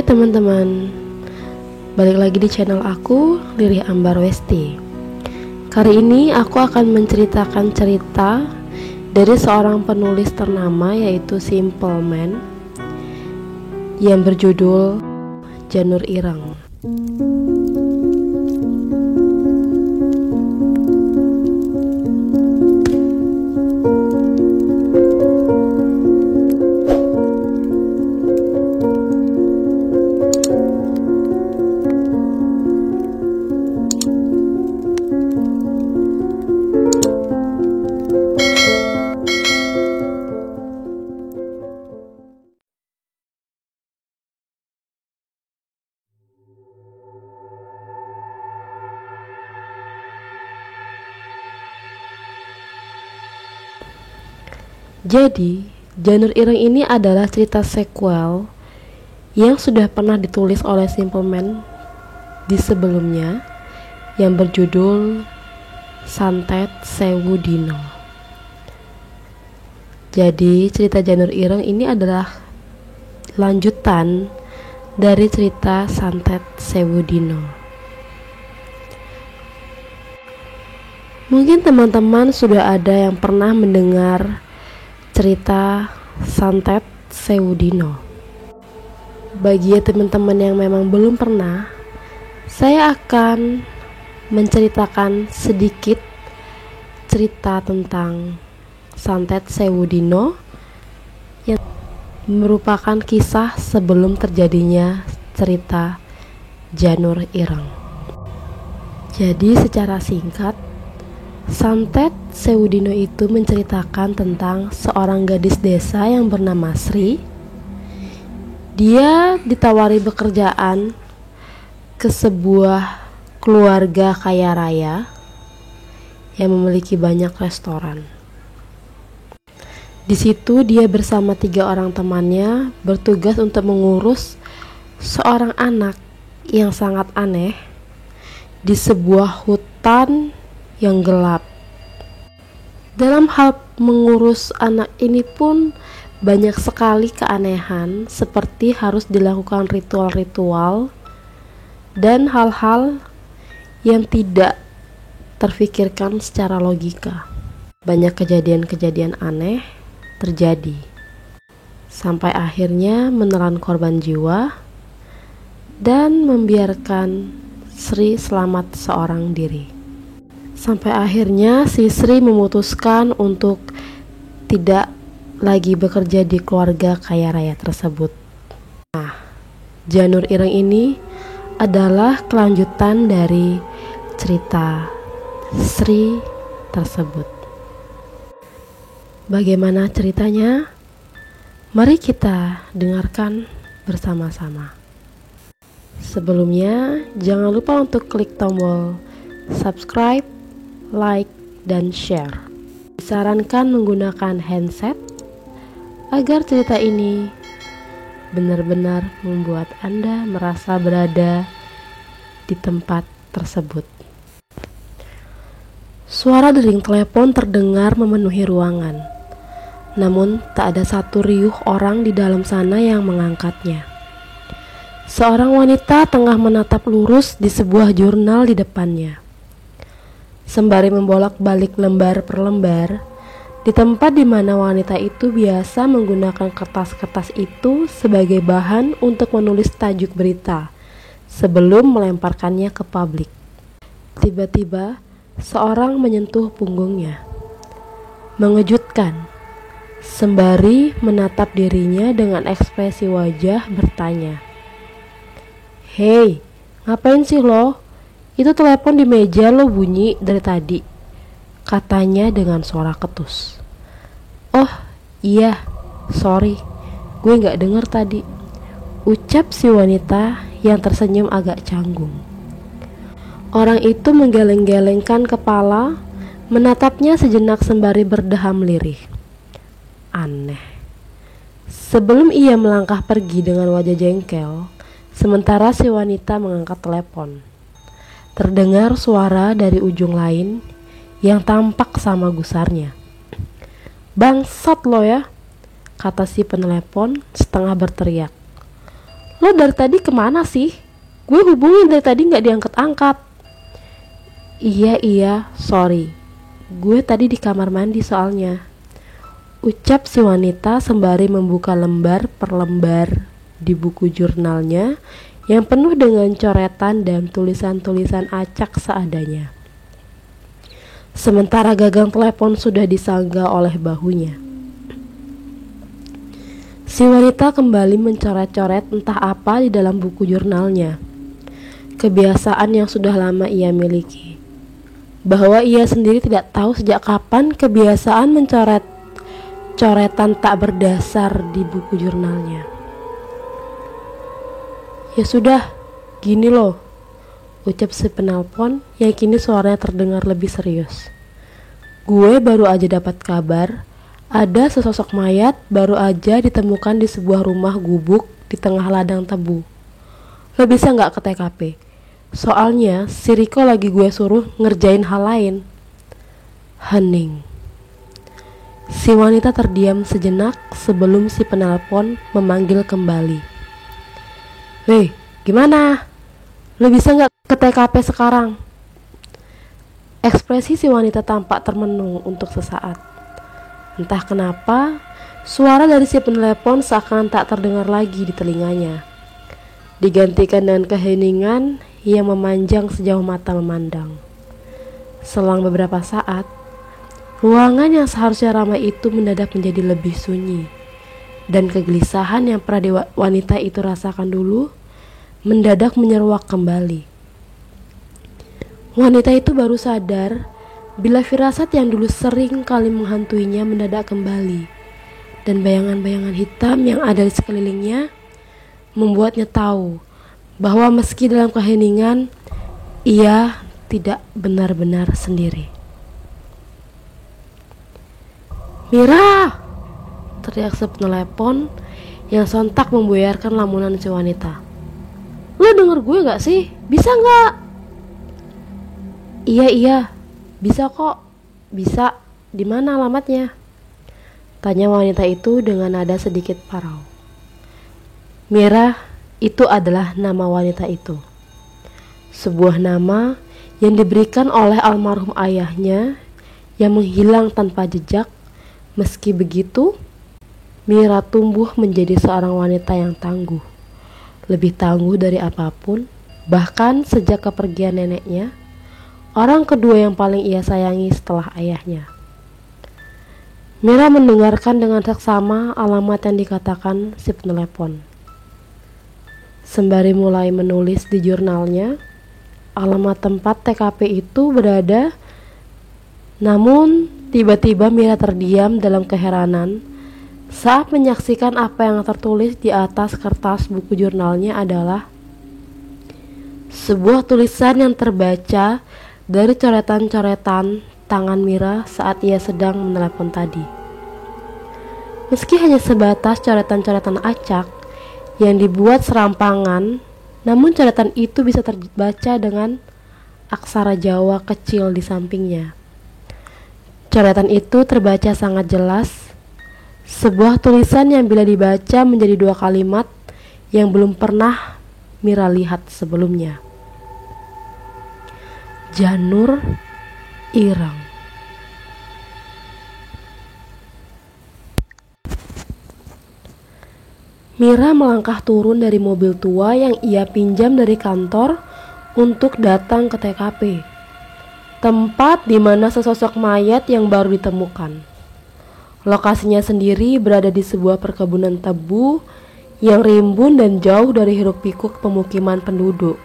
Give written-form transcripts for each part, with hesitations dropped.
Hai teman-teman, balik lagi di channel aku, Lirih Ambar Westi. Kali ini aku akan menceritakan cerita dari seorang penulis ternama, yaitu Simple Man, yang berjudul Janur Ireng. Jadi, Janur Ireng ini adalah cerita sequel yang sudah pernah ditulis oleh Simple Man di sebelumnya, yang berjudul Santet Sewu Dino. Jadi, cerita Janur Ireng ini adalah lanjutan dari cerita Santet Sewu Dino. Mungkin teman-teman sudah ada yang pernah mendengar cerita Santet Sewu Dino. Bagi teman-teman yang memang belum pernah, saya akan menceritakan sedikit cerita tentang Santet Sewu Dino yang merupakan kisah sebelum terjadinya cerita Janur Ireng. Jadi secara singkat, Santet Sewu Dino itu menceritakan tentang seorang gadis desa yang bernama Sri. Dia ditawari pekerjaan ke sebuah keluarga kaya raya yang memiliki banyak restoran. Di situ dia bersama 3 orang temannya bertugas untuk mengurus seorang anak yang sangat aneh di sebuah hutan yang gelap. Dalam hal mengurus anak ini pun banyak sekali keanehan, seperti harus dilakukan ritual-ritual dan hal-hal yang tidak terfikirkan secara logika. Banyak kejadian-kejadian aneh terjadi sampai akhirnya menelan korban jiwa dan membiarkan Sri selamat seorang diri. Sampai akhirnya si Sri memutuskan untuk tidak lagi bekerja di keluarga kaya raya tersebut. Nah, Janur Ireng ini adalah kelanjutan dari cerita Sri tersebut. Bagaimana ceritanya? Mari kita dengarkan bersama-sama. Sebelumnya, jangan lupa untuk klik tombol subscribe, like, dan share. Disarankan menggunakan handset agar cerita ini benar-benar membuat Anda merasa berada di tempat tersebut. Suara dering telepon terdengar memenuhi ruangan, namun tak ada satu riuh orang di dalam sana yang mengangkatnya. Seorang wanita tengah menatap lurus di sebuah jurnal di depannya. Sembari membolak-balik lembar per lembar, di tempat di mana wanita itu biasa menggunakan kertas-kertas itu sebagai bahan untuk menulis tajuk berita sebelum melemparkannya ke publik. Tiba-tiba, seorang menyentuh punggungnya. Mengejutkan, sembari menatap dirinya dengan ekspresi wajah bertanya, "Hei, ngapain sih lo? Itu telepon di meja lo bunyi dari tadi," katanya dengan suara ketus. "Oh iya, sorry, gue gak denger tadi," ucap si wanita yang tersenyum agak canggung. Orang itu menggeleng-gelengkan kepala, menatapnya sejenak sembari berdeham lirih. Aneh. Sebelum ia melangkah pergi dengan wajah jengkel, sementara si wanita mengangkat telepon, terdengar suara dari ujung lain yang tampak sama gusarnya. "Bangsat lo ya," kata si penelepon setengah berteriak. Lo dari tadi kemana sih? Gue hubungin dari tadi gak diangkat-angkat. Iya, sorry. Gue tadi di kamar mandi soalnya, ucap si wanita sembari membuka lembar per lembar di buku jurnalnya yang penuh dengan coretan dan tulisan-tulisan acak seadanya. Sementara gagang telepon sudah disangga oleh bahunya. Si wanita kembali mencoret-coret entah apa di dalam buku jurnalnya. Kebiasaan yang sudah lama ia miliki. Bahwa ia sendiri tidak tahu sejak kapan kebiasaan mencoret coretan tak berdasar di buku jurnalnya. Ya sudah, gini loh, ucap si penelpon yang kini suaranya terdengar lebih serius. Gue baru aja dapat kabar ada sesosok mayat baru aja ditemukan di sebuah rumah gubuk di tengah ladang tebu. Lo bisa gak ke TKP? Soalnya si Riko lagi gue suruh ngerjain hal lain. Hening. Si wanita terdiam sejenak sebelum si penelpon memanggil kembali. Weh, gimana? Lo bisa gak ke TKP sekarang? Ekspresi si wanita tampak termenung untuk sesaat. Entah kenapa, suara dari si penelepon seakan tak terdengar lagi di telinganya. Digantikan dengan keheningan yang memanjang sejauh mata memandang. Selang beberapa saat, ruangan yang seharusnya ramai itu mendadak menjadi lebih sunyi. Dan kegelisahan yang pernah wanita itu rasakan dulu mendadak menyeruak kembali. Wanita itu baru sadar bila firasat yang dulu sering kali menghantuinya mendadak kembali, dan bayangan-bayangan hitam yang ada di sekelilingnya membuatnya tahu bahwa meski dalam keheningan, ia tidak benar-benar sendiri. Mira! Teriak si penelepon yang sontak membuyarkan lamunan si wanita. Lo denger gue gak sih? Bisa gak? Iya, bisa kok. Bisa. Di mana alamatnya? Tanya wanita itu dengan nada sedikit parau. Mira, itu adalah nama wanita itu. Sebuah nama yang diberikan oleh almarhum ayahnya yang menghilang tanpa jejak. Meski begitu, Mira tumbuh menjadi seorang wanita yang tangguh. Lebih tangguh dari apapun, bahkan sejak kepergian neneknya, orang kedua yang paling ia sayangi setelah ayahnya. Mira mendengarkan dengan seksama alamat yang dikatakan si penelepon. Sembari mulai menulis di jurnalnya, alamat tempat TKP itu berada. Namun, tiba-tiba Mira terdiam dalam keheranan saat menyaksikan apa yang tertulis di atas kertas buku jurnalnya adalah sebuah tulisan yang terbaca dari coretan-coretan tangan Mira saat ia sedang menelepon tadi. Meski hanya sebatas coretan-coretan acak yang dibuat serampangan, namun coretan itu bisa terbaca dengan aksara Jawa kecil di sampingnya. Coretan itu terbaca sangat jelas, sebuah tulisan yang bila dibaca menjadi dua kalimat yang belum pernah Mira lihat sebelumnya. Janur Ireng. Mira melangkah turun dari mobil tua yang ia pinjam dari kantor untuk datang ke TKP, tempat di mana sesosok mayat yang baru ditemukan. Lokasinya sendiri berada di sebuah perkebunan tebu yang rimbun dan jauh dari hiruk-pikuk pemukiman penduduk,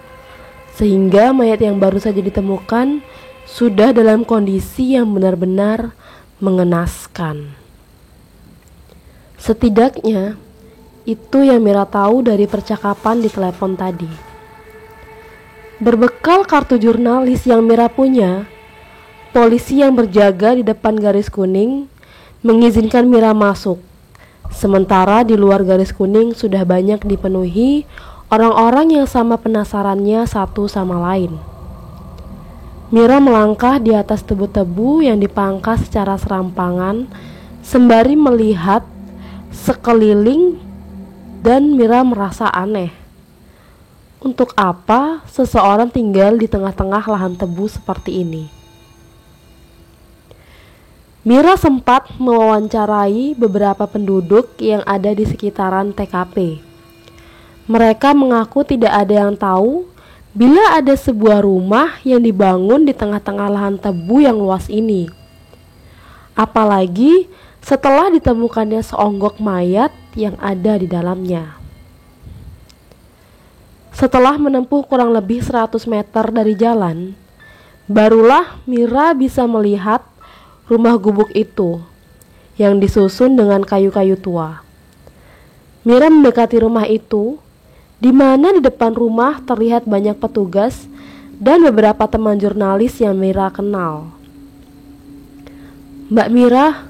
sehingga mayat yang baru saja ditemukan sudah dalam kondisi yang benar-benar mengenaskan. Setidaknya itu yang Mira tahu dari percakapan di telepon tadi. Berbekal kartu jurnalis yang Mira punya, polisi yang berjaga di depan garis kuning mengizinkan Mira masuk. Sementara di luar garis kuning sudah banyak dipenuhi orang-orang yang sama penasarannya satu sama lain. Mira melangkah di atas tebu-tebu yang dipangkas secara serampangan sembari melihat sekeliling dan Mira merasa aneh. Untuk apa seseorang tinggal di tengah-tengah lahan tebu seperti ini? Mira sempat mewawancarai beberapa penduduk yang ada di sekitaran TKP. Mereka mengaku tidak ada yang tahu bila ada sebuah rumah yang dibangun di tengah-tengah lahan tebu yang luas ini. Apalagi setelah ditemukannya seonggok mayat yang ada di dalamnya. Setelah menempuh kurang lebih 100 meter dari jalan, barulah Mira bisa melihat rumah gubuk itu yang disusun dengan kayu-kayu tua. Mira mendekati rumah itu, di mana di depan rumah terlihat banyak petugas dan beberapa teman jurnalis yang Mira kenal. "Mbak Mira,"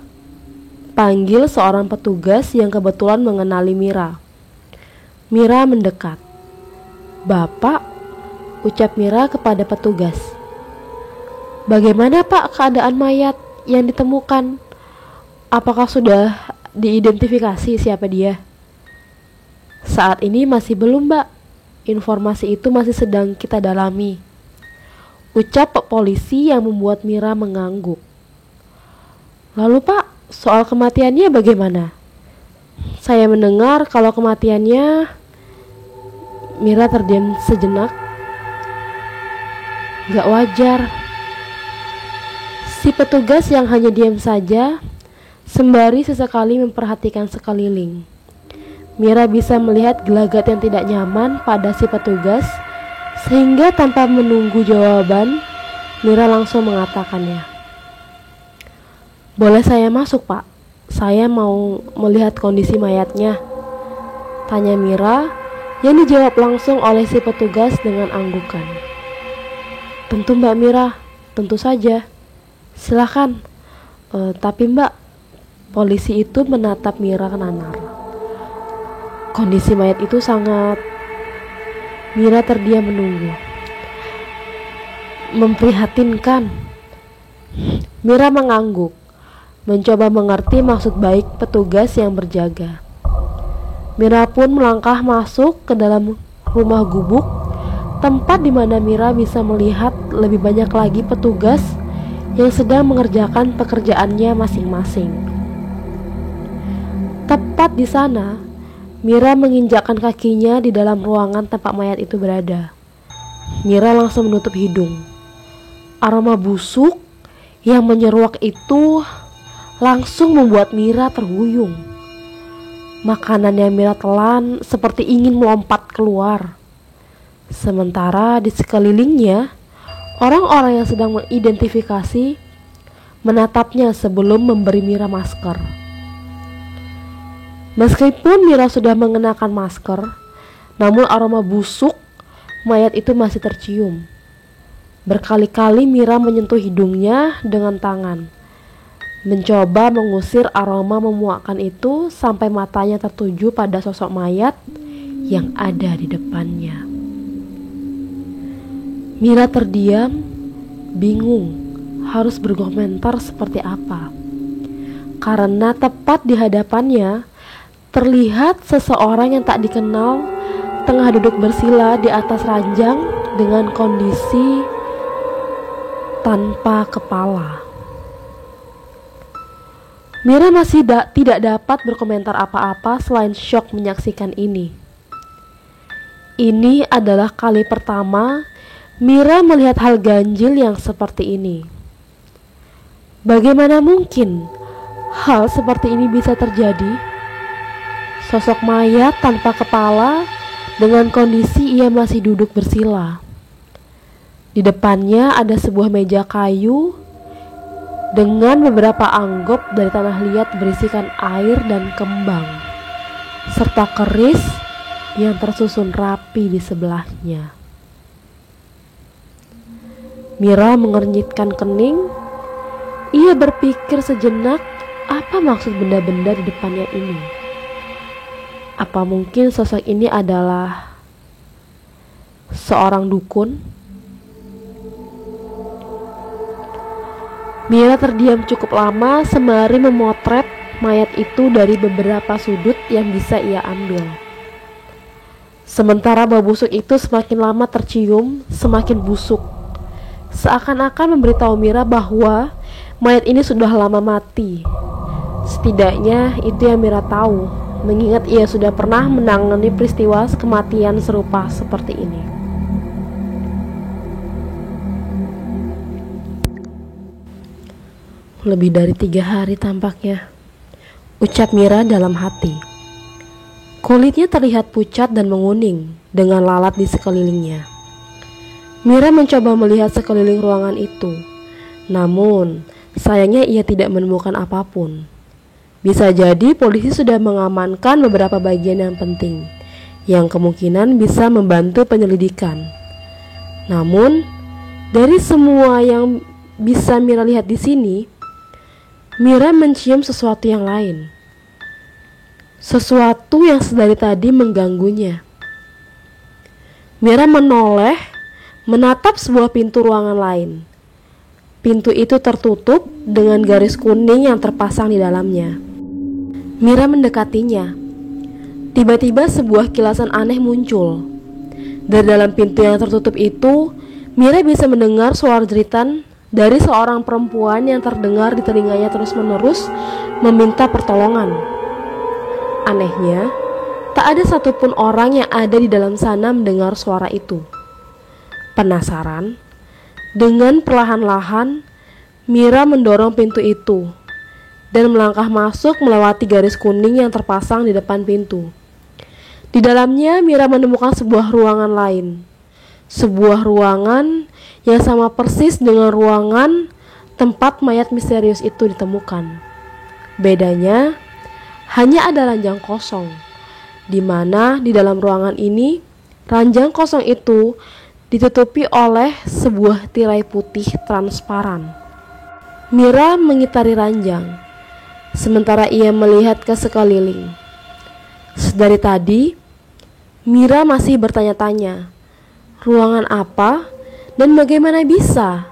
panggil seorang petugas yang kebetulan mengenali Mira. Mira mendekat. "Bapak," ucap Mira kepada petugas. "Bagaimana Pak keadaan mayat yang ditemukan? Apakah sudah diidentifikasi siapa dia?" "Saat ini masih belum Mbak, informasi itu masih sedang kita dalami," ucap polisi yang membuat Mira mengangguk. "Lalu Pak, soal kematiannya bagaimana? Saya mendengar kalau kematiannya..." Mira terdiam sejenak. "Gak wajar." Si petugas yang hanya diam saja, sembari sesekali memperhatikan sekeliling. Mira bisa melihat gelagat yang tidak nyaman pada si petugas, sehingga tanpa menunggu jawaban, Mira langsung mengatakannya. "Boleh saya masuk Pak? Saya mau melihat kondisi mayatnya," tanya Mira, yang dijawab langsung oleh si petugas dengan anggukan. "Tentu Mbak Mira, tentu saja. Silakan." Tapi Mbak," polisi itu menatap Mira nanar. "Kondisi mayat itu sangat..." Mira terdiam menunggu. "Memprihatinkan." Mira mengangguk, mencoba mengerti maksud baik petugas yang berjaga. Mira pun melangkah masuk ke dalam rumah gubuk, tempat di mana Mira bisa melihat lebih banyak lagi petugas yang sedang mengerjakan pekerjaannya masing-masing. Tepat di sana, Mira menginjakkan kakinya di dalam ruangan tempat mayat itu berada. Mira langsung menutup hidung. Aroma busuk yang menyeruak itu langsung membuat Mira terhuyung. Makanan yang Mira telan seperti ingin melompat keluar. Sementara di sekelilingnya, orang-orang yang sedang mengidentifikasi menatapnya sebelum memberi Mira masker. Meskipun Mira sudah mengenakan masker, namun aroma busuk mayat itu masih tercium. Berkali-kali Mira menyentuh hidungnya dengan tangan, mencoba mengusir aroma memuakkan itu sampai matanya tertuju pada sosok mayat yang ada di depannya. Mira terdiam, bingung harus berkomentar seperti apa. Karena tepat di hadapannya terlihat seseorang yang tak dikenal tengah duduk bersila di atas ranjang dengan kondisi tanpa kepala. Mira masih tidak dapat berkomentar apa-apa selain syok menyaksikan ini. Ini adalah kali pertama Mira melihat hal ganjil yang seperti ini. Bagaimana mungkin hal seperti ini bisa terjadi? Sosok mayat tanpa kepala dengan kondisi ia masih duduk bersila. Di depannya ada sebuah meja kayu dengan beberapa anggop dari tanah liat berisikan air dan kembang, serta keris yang tersusun rapi di sebelahnya. Mira mengernyitkan kening. Ia berpikir sejenak, apa maksud benda-benda di depannya ini? Apa mungkin sosok ini adalah seorang dukun? Mira terdiam cukup lama sembari memotret mayat itu dari beberapa sudut yang bisa ia ambil. Sementara bau busuk itu semakin lama tercium, semakin busuk. Seakan-akan memberitahu Mira bahwa mayat ini sudah lama mati. Setidaknya itu yang Mira tahu, mengingat ia sudah pernah menangani peristiwa kematian serupa seperti ini. Lebih dari 3 hari tampaknya, ucap Mira dalam hati. Kulitnya terlihat pucat dan menguning dengan lalat di sekelilingnya. Mira mencoba melihat sekeliling ruangan itu, namun sayangnya ia tidak menemukan apapun. Bisa jadi polisi sudah mengamankan beberapa bagian yang penting, yang kemungkinan bisa membantu penyelidikan. Namun, dari semua yang bisa Mira lihat di sini, Mira mencium sesuatu yang lain. Sesuatu yang sedari tadi mengganggunya. Mira menoleh, menatap sebuah pintu ruangan lain. Pintu itu tertutup dengan garis kuning yang terpasang di dalamnya. Mira mendekatinya. Tiba-tiba sebuah kilasan aneh muncul. Dari dalam pintu yang tertutup itu, Mira bisa mendengar suara jeritan dari seorang perempuan yang terdengar di telinganya terus-menerus meminta pertolongan. Anehnya, tak ada satupun orang yang ada di dalam sana mendengar suara itu. Penasaran, dengan perlahan-lahan Mira mendorong pintu itu dan melangkah masuk melewati garis kuning yang terpasang di depan pintu. Di dalamnya Mira menemukan sebuah ruangan lain. Sebuah ruangan yang sama persis dengan ruangan tempat mayat misterius itu ditemukan. Bedanya hanya ada ranjang kosong, di mana di dalam ruangan ini ranjang kosong itu ditutupi oleh sebuah tirai putih transparan. Mira mengitari ranjang, sementara ia melihat ke sekeliling. Sedari tadi, Mira masih bertanya-tanya, ruangan apa dan bagaimana bisa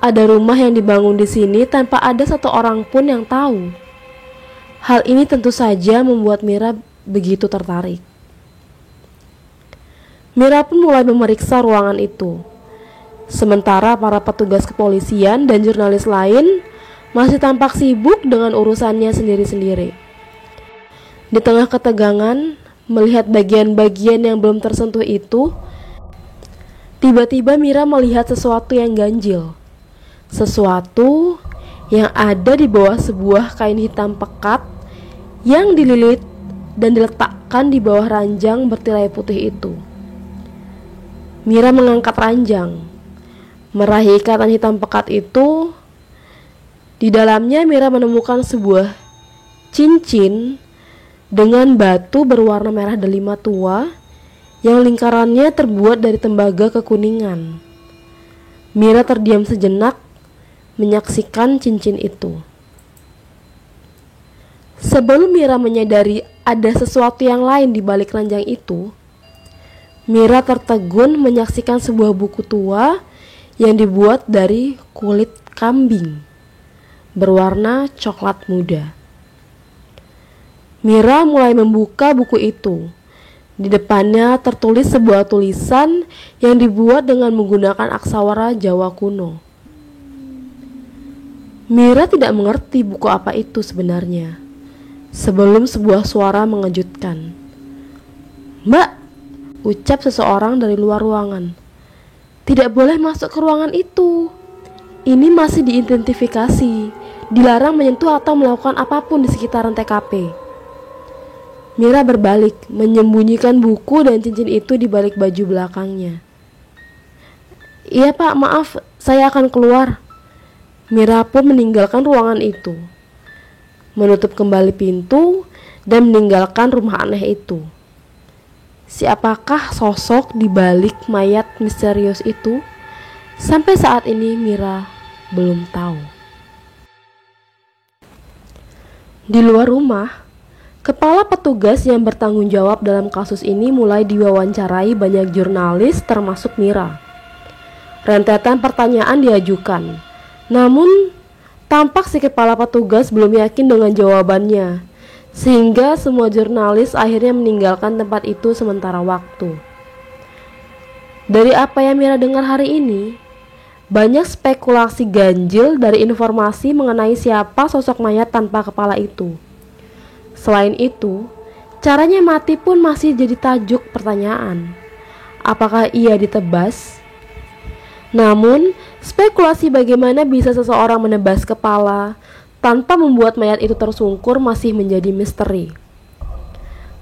ada rumah yang dibangun di sini tanpa ada satu orang pun yang tahu. Hal ini tentu saja membuat Mira begitu tertarik. Mira pun mulai memeriksa ruangan itu. Sementara para petugas kepolisian dan jurnalis lain masih tampak sibuk dengan urusannya sendiri-sendiri. Di tengah ketegangan melihat bagian-bagian yang belum tersentuh itu, tiba-tiba Mira melihat sesuatu yang ganjil. Sesuatu yang ada di bawah sebuah kain hitam pekat yang dililit dan diletakkan di bawah ranjang bertirai putih itu. Mira mengangkat ranjang, meraih ikatan hitam pekat itu. Di dalamnya Mira menemukan sebuah cincin dengan batu berwarna merah delima tua yang lingkarannya terbuat dari tembaga kekuningan. Mira terdiam sejenak menyaksikan cincin itu. Sebelum Mira menyadari ada sesuatu yang lain di balik ranjang itu, Mira tertegun menyaksikan sebuah buku tua yang dibuat dari kulit kambing berwarna coklat muda. Mira mulai membuka buku itu. Di depannya tertulis sebuah tulisan yang dibuat dengan menggunakan aksara Jawa kuno. Mira tidak mengerti buku apa itu sebenarnya, sebelum sebuah suara mengejutkan. "Mbak," ucap seseorang dari luar ruangan. "Tidak boleh masuk ke ruangan itu. Ini masih diidentifikasi. Dilarang menyentuh atau melakukan apapun di sekitaran TKP." Mira berbalik, menyembunyikan buku dan cincin itu di balik baju belakangnya. "Iya Pak, maaf, saya akan keluar." Mira pun meninggalkan ruangan itu, menutup kembali pintu dan meninggalkan rumah aneh itu. Siapakah sosok di balik mayat misterius itu? Sampai saat ini Mira belum tahu. Di luar rumah, kepala petugas yang bertanggung jawab dalam kasus ini mulai diwawancarai banyak jurnalis termasuk Mira. Rentetan pertanyaan diajukan, namun tampak si kepala petugas belum yakin dengan jawabannya, sehingga semua jurnalis akhirnya meninggalkan tempat itu sementara waktu. Dari apa yang Mira dengar hari ini, banyak spekulasi ganjil dari informasi mengenai siapa sosok mayat tanpa kepala itu. Selain itu, caranya mati pun masih jadi tajuk pertanyaan. Apakah ia ditebas? Namun, spekulasi bagaimana bisa seseorang menebas kepala tanpa membuat mayat itu tersungkur masih menjadi misteri.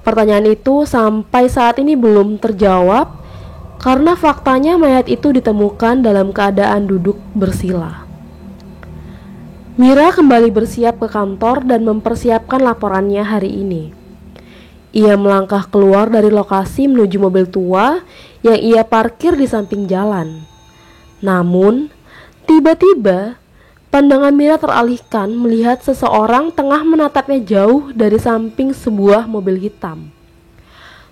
Pertanyaan itu sampai saat ini belum terjawab karena faktanya mayat itu ditemukan dalam keadaan duduk bersila. Mira kembali bersiap ke kantor dan mempersiapkan laporannya hari ini. Ia melangkah keluar dari lokasi menuju mobil tua yang ia parkir di samping jalan. Namun, tiba-tiba pandangan Mira teralihkan melihat seseorang tengah menatapnya jauh dari samping sebuah mobil hitam.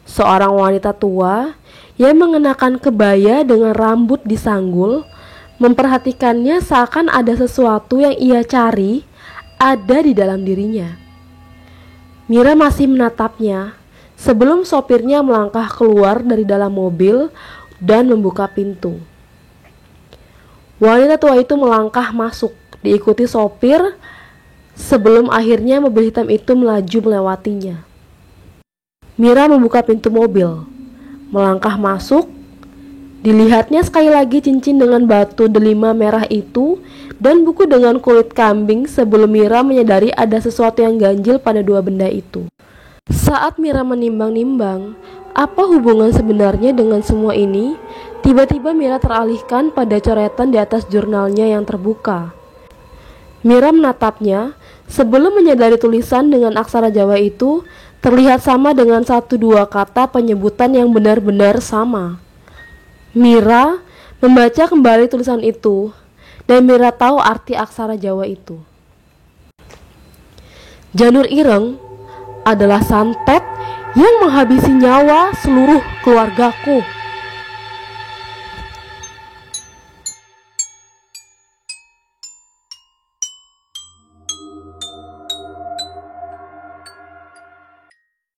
Seorang wanita tua yang mengenakan kebaya dengan rambut disanggul memperhatikannya seakan ada sesuatu yang ia cari ada di dalam dirinya. Mira masih menatapnya sebelum sopirnya melangkah keluar dari dalam mobil dan membuka pintu. Wanita tua itu melangkah masuk, diikuti sopir, sebelum akhirnya mobil hitam itu melaju melewatinya. Mira membuka pintu mobil, melangkah masuk. Dilihatnya sekali lagi cincin dengan batu delima merah itu dan buku dengan kulit kambing sebelum Mira menyadari ada sesuatu yang ganjil pada dua benda itu. Saat Mira menimbang-nimbang apa hubungan sebenarnya dengan semua ini, tiba-tiba Mira teralihkan pada coretan di atas jurnalnya yang terbuka. Mira menatapnya sebelum menyadari tulisan dengan aksara Jawa itu terlihat sama dengan 1-2 kata penyebutan yang benar-benar sama. Mira membaca kembali tulisan itu dan Mira tahu arti aksara Jawa itu. Janur Ireng adalah santet yang menghabisi nyawa seluruh keluargaku.